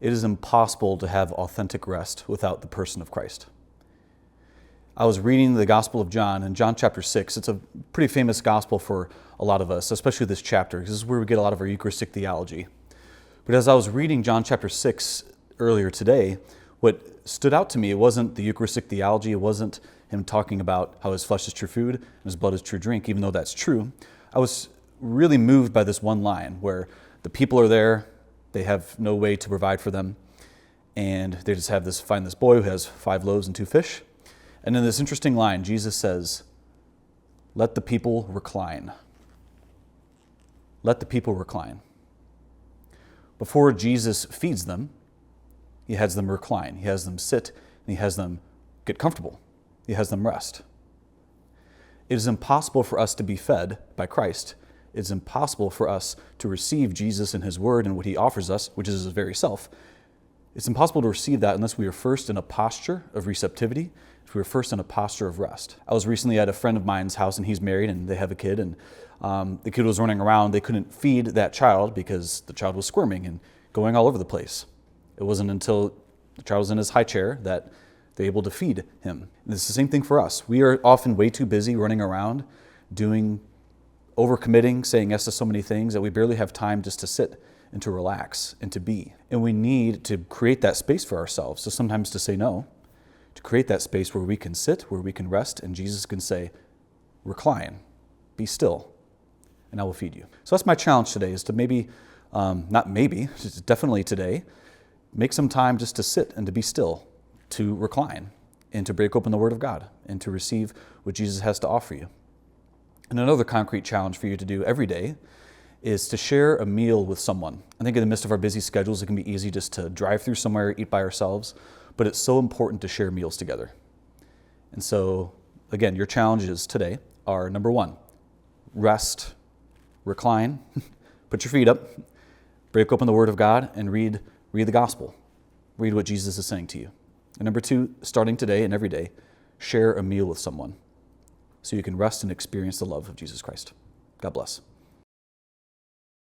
It is impossible to have authentic rest without the person of Christ. I was reading the Gospel of John, in John chapter 6. It's a pretty famous gospel for a lot of us, especially this chapter, because this is where we get a lot of our Eucharistic theology. But as I was reading John chapter 6 earlier today, what stood out to me, it wasn't the Eucharistic theology, it wasn't him talking about how his flesh is true food and his blood is true drink, even though that's true. I was really moved by this one line where the people are there, they have no way to provide for them, and they just find this boy who has 5 loaves and 2 fish. And in this interesting line, Jesus says, "Let the people recline." Let the people recline. Before Jesus feeds them, he has them recline. He has them sit, and he has them get comfortable. He has them rest. It is impossible for us to be fed by Christ. It's impossible for us to receive Jesus and his word and what he offers us, which is his very self. It's impossible to receive that unless we are first in a posture of receptivity, if we are first in a posture of rest. I was recently at a friend of mine's house, and he's married, and they have a kid, and the kid was running around. They couldn't feed that child because the child was squirming and going all over the place. It wasn't until the child was in his high chair that they were able to feed him. And it's the same thing for us. We are often way too busy running around, overcommitting, saying yes to so many things that we barely have time just to sit and to relax and to be. And we need to create that space for ourselves. So sometimes to say no, to create that space where we can sit, where we can rest, and Jesus can say, recline, be still, and I will feed you. So that's my challenge today, is to definitely today, make some time just to sit and to be still, to recline, and to break open the Word of God, and to receive what Jesus has to offer you. And another concrete challenge for you to do every day is to share a meal with someone. I think in the midst of our busy schedules, it can be easy just to drive through somewhere, eat by ourselves, but it's so important to share meals together. And so, again, your challenges today are, number 1, rest, recline, put your feet up, break open the Word of God, and read the gospel. Read what Jesus is saying to you. And number 2, starting today and every day, share a meal with someone so you can rest and experience the love of Jesus Christ. God bless.